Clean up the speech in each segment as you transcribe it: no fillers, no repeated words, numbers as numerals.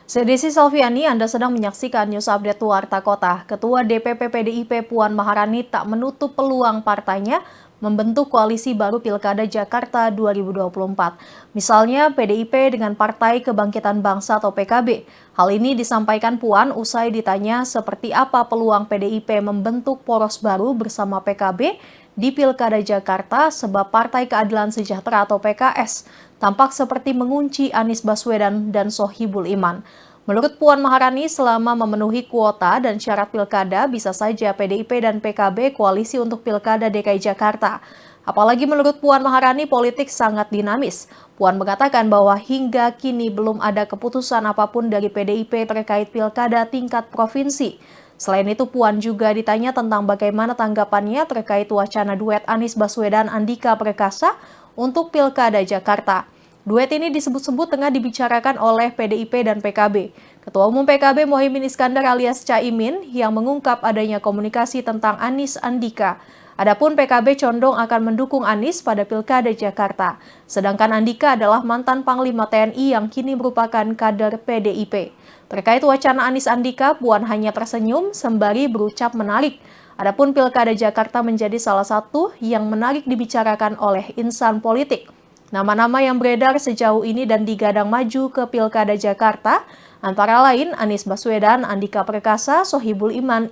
Saya Desi Salviani, Anda sedang menyaksikan News Update Warta Kota. Ketua DPP PDIP Puan Maharani tak menutup peluang partainya membentuk koalisi baru Pilkada Jakarta 2024. Misalnya PDIP dengan Partai Kebangkitan Bangsa atau PKB. Hal ini disampaikan Puan usai ditanya seperti apa peluang PDIP membentuk poros baru bersama PKB di Pilkada Jakarta sebab Partai Keadilan Sejahtera atau PKS tampak seperti mengunci Anies Baswedan dan Sohibul Iman. Menurut Puan Maharani, selama memenuhi kuota dan syarat pilkada, bisa saja PDIP dan PKB koalisi untuk Pilkada DKI Jakarta. Apalagi menurut Puan Maharani, politik sangat dinamis. Puan mengatakan bahwa hingga kini belum ada keputusan apapun dari PDIP terkait pilkada tingkat provinsi. Selain itu, Puan juga ditanya tentang bagaimana tanggapannya terkait wacana duet Anies Baswedan Andika Perkasa untuk Pilkada Jakarta. Duet ini disebut-sebut tengah dibicarakan oleh PDIP dan PKB. Ketua Umum PKB Mohaimin Iskandar alias Caimin yang mengungkap adanya komunikasi tentang Anies Andika. Adapun PKB condong akan mendukung Anies pada Pilkada Jakarta. Sedangkan Andika adalah mantan Panglima TNI yang kini merupakan kader PDIP. Terkait wacana Anies Andika, Puan hanya tersenyum sembari berucap menarik. Adapun Pilkada Jakarta menjadi salah satu yang menarik dibicarakan oleh insan politik. Nama-nama yang beredar sejauh ini dan digadang maju ke Pilkada Jakarta, antara lain Anies Baswedan, Andika Perkasa, Sohibul Iman,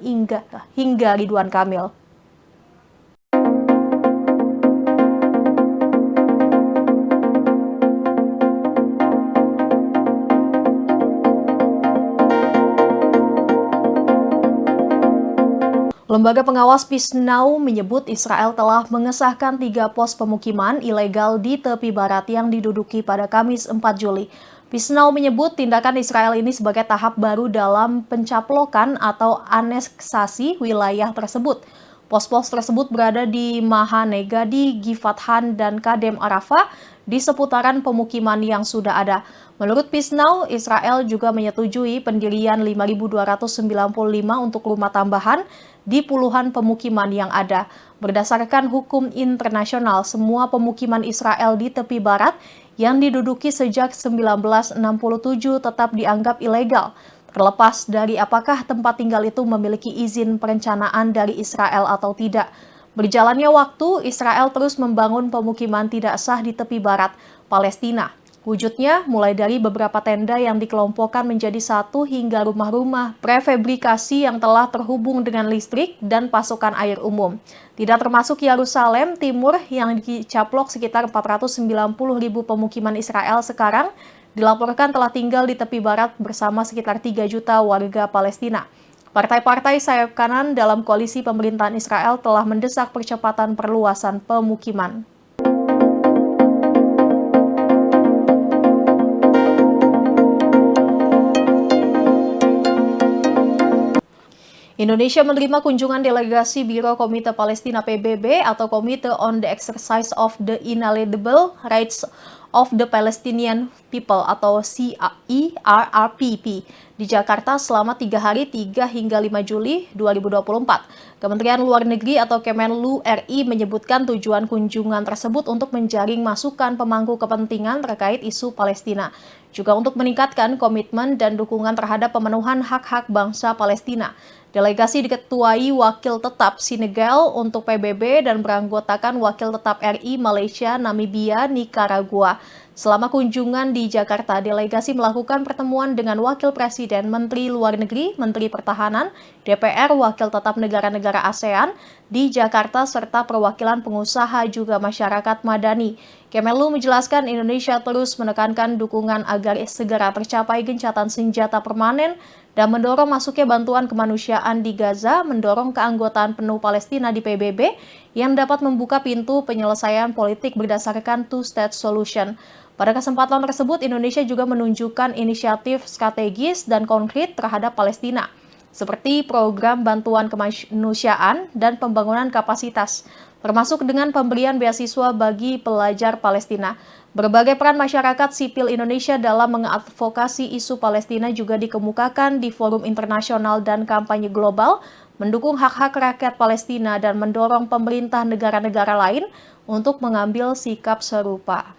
hingga Ridwan Kamil. Lembaga pengawas Peace Now menyebut Israel telah mengesahkan 3 pos pemukiman ilegal di tepi barat yang diduduki pada Kamis 4 Juli. Peace Now menyebut tindakan Israel ini sebagai tahap baru dalam pencaplokan atau aneksasi wilayah tersebut. Pos-pos tersebut berada di Mahanegadi, Givat Han, dan Kadem Arafah di seputaran pemukiman yang sudah ada. Menurut Peace Now, Israel juga menyetujui pendirian 5.295 untuk rumah tambahan di puluhan pemukiman yang ada. Berdasarkan hukum internasional, semua pemukiman Israel di tepi barat yang diduduki sejak 1967 tetap dianggap ilegal, terlepas dari apakah tempat tinggal itu memiliki izin perencanaan dari Israel atau tidak. Berjalannya waktu, Israel terus membangun pemukiman tidak sah di tepi barat Palestina. Wujudnya mulai dari beberapa tenda yang dikelompokkan menjadi satu hingga rumah-rumah prefabrikasi yang telah terhubung dengan listrik dan pasokan air umum. Tidak termasuk Yerusalem Timur yang dicaplok sekitar 490.000 pemukiman Israel sekarang dilaporkan telah tinggal di tepi barat bersama sekitar 3 juta warga Palestina. Partai-partai sayap kanan dalam koalisi pemerintahan Israel telah mendesak percepatan perluasan pemukiman. Indonesia menerima kunjungan delegasi Biro Komite Palestina PBB atau Komite on the Exercise of the Inalienable Rights of the Palestinian People atau CIRPP di Jakarta selama 3 hari 3 hingga 5 Juli 2024. Kementerian Luar Negeri atau Kemenlu RI menyebutkan tujuan kunjungan tersebut untuk menjaring masukan pemangku kepentingan terkait isu Palestina, juga untuk meningkatkan komitmen dan dukungan terhadap pemenuhan hak-hak bangsa Palestina. Delegasi diketuai Wakil Tetap Senegal untuk PBB dan beranggotakan Wakil Tetap RI Malaysia, Namibia, Nicaragua. Selama kunjungan di Jakarta, delegasi melakukan pertemuan dengan Wakil Presiden, Menteri Luar Negeri, Menteri Pertahanan, DPR, Wakil Tetap negara-negara ASEAN di Jakarta, serta perwakilan pengusaha juga masyarakat madani. Kemenlu menjelaskan Indonesia terus menekankan dukungan agar segera tercapai gencatan senjata permanen dan mendorong masuknya bantuan kemanusiaan di Gaza, mendorong keanggotaan penuh Palestina di PBB yang dapat membuka pintu penyelesaian politik berdasarkan two-state solution. Pada kesempatan tersebut, Indonesia juga menunjukkan inisiatif strategis dan konkret terhadap Palestina, seperti program bantuan kemanusiaan dan pembangunan kapasitas, termasuk dengan pemberian beasiswa bagi pelajar Palestina. Berbagai peran masyarakat sipil Indonesia dalam mengadvokasi isu Palestina juga dikemukakan di forum internasional dan kampanye global, mendukung hak-hak rakyat Palestina dan mendorong pemerintah negara-negara lain untuk mengambil sikap serupa.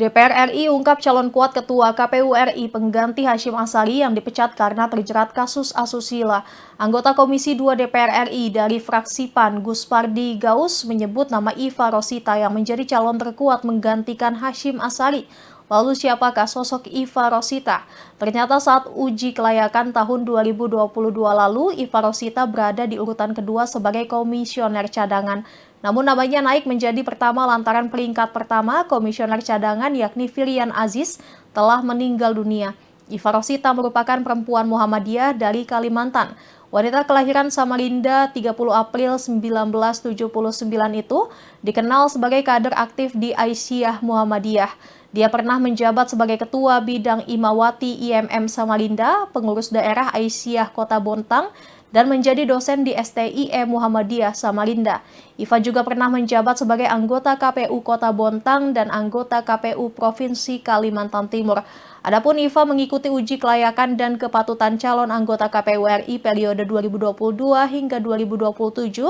DPR RI ungkap calon kuat Ketua KPU RI pengganti Hasyim Asyari yang dipecat karena terjerat kasus asusila. Anggota Komisi 2 DPR RI dari fraksi PAN, Gus Pardi Gaus, menyebut nama Iva Rosita yang menjadi calon terkuat menggantikan Hasyim Asyari. Lalu siapakah sosok Iva Rosita? Ternyata saat uji kelayakan tahun 2022 lalu, Iva Rosita berada di urutan kedua sebagai komisioner cadangan. Namun namanya naik menjadi pertama lantaran peringkat pertama komisioner cadangan yakni Firian Aziz telah meninggal dunia. Iva Rosita merupakan perempuan Muhammadiyah dari Kalimantan. Wanita kelahiran Samarinda 30 April 1979 itu dikenal sebagai kader aktif di Aisyah Muhammadiyah. Dia pernah menjabat sebagai Ketua Bidang Imawati IMM Samarinda, pengurus daerah Aisyah Kota Bontang, dan menjadi dosen di STIE Muhammadiyah Samarinda. Iva juga pernah menjabat sebagai anggota KPU Kota Bontang dan anggota KPU Provinsi Kalimantan Timur. Adapun Iva mengikuti uji kelayakan dan kepatutan calon anggota KPU RI periode 2022 hingga 2027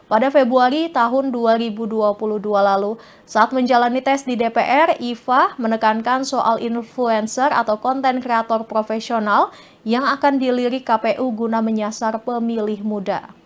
pada Februari tahun 2022 lalu. Saat menjalani tes di DPR, Iva menekankan soal influencer atau konten kreator profesional yang akan dilirik KPU guna menyasar pemilih muda.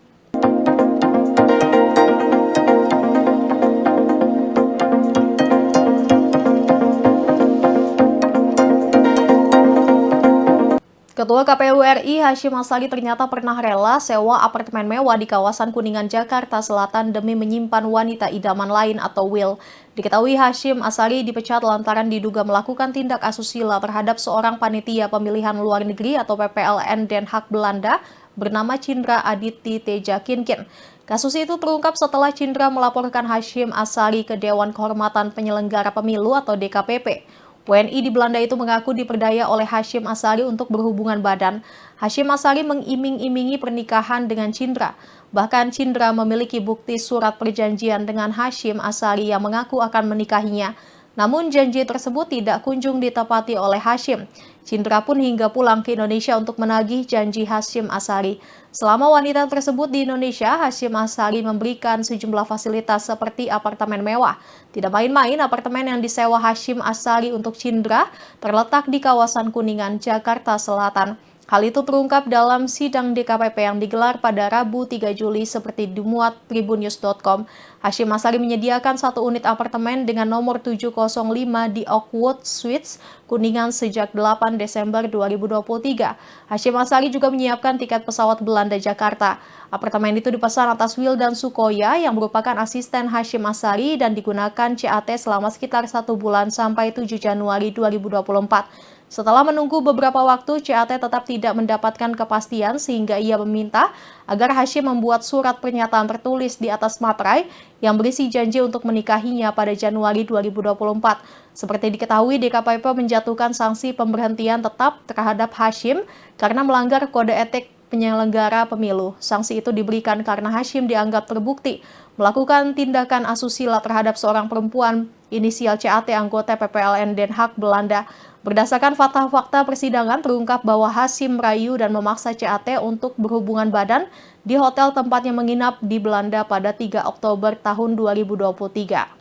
Ketua KPU RI Hasyim Asyari ternyata pernah rela sewa apartemen mewah di kawasan Kuningan, Jakarta Selatan demi menyimpan wanita idaman lain atau Will. Diketahui Hasyim Asyari dipecat lantaran diduga melakukan tindak asusila terhadap seorang panitia pemilihan luar negeri atau PPLN Den Haag Belanda bernama Cindra Aditi Teja Kinkin. Kasus itu terungkap setelah Cindra melaporkan Hasyim Asyari ke Dewan Kehormatan Penyelenggara Pemilu atau DKPP. WNI di Belanda itu mengaku diperdaya oleh Hasyim Asyari untuk berhubungan badan. Hasyim Asyari mengiming-imingi pernikahan dengan Cindra. Bahkan Cindra memiliki bukti surat perjanjian dengan Hasyim Asyari yang mengaku akan menikahinya. Namun janji tersebut tidak kunjung ditepati oleh Hasyim. Cindra pun hingga pulang ke Indonesia untuk menagih janji Hasyim Asyari. Selama wanita tersebut di Indonesia, Hasyim Asyari memberikan sejumlah fasilitas seperti apartemen mewah. Tidak main-main, apartemen yang disewa Hasyim Asyari untuk Cindra terletak di kawasan Kuningan, Jakarta Selatan. Hal itu terungkap dalam sidang DKPP yang digelar pada Rabu 3 Juli seperti dimuat tribunnews.com. Hasyim Asyari menyediakan satu unit apartemen dengan nomor 705 di Oakwood Suites, Kuningan sejak 8 Desember 2023. Hasyim Asyari juga menyiapkan tiket pesawat Belanda-Jakarta. Apartemen itu dipesan atas Wildan Sukoya yang merupakan asisten Hasyim Asyari dan digunakan CAT selama sekitar 1 bulan sampai 7 Januari 2024. Setelah menunggu beberapa waktu, CAT tetap tidak mendapatkan kepastian sehingga ia meminta agar Hasyim membuat surat pernyataan tertulis di atas materai yang berisi janji untuk menikahinya pada Januari 2024. Seperti diketahui, DKPP menjatuhkan sanksi pemberhentian tetap terhadap Hasyim karena melanggar kode etik penyelenggara pemilu. Sanksi itu diberikan karena Hasyim dianggap terbukti melakukan tindakan asusila terhadap seorang perempuan inisial CAT anggota PPLN Den Haag Belanda. Berdasarkan fakta-fakta persidangan terungkap bahwa Hasyim merayu dan memaksa CAT untuk berhubungan badan di hotel tempatnya menginap di Belanda pada 3 Oktober tahun 2023.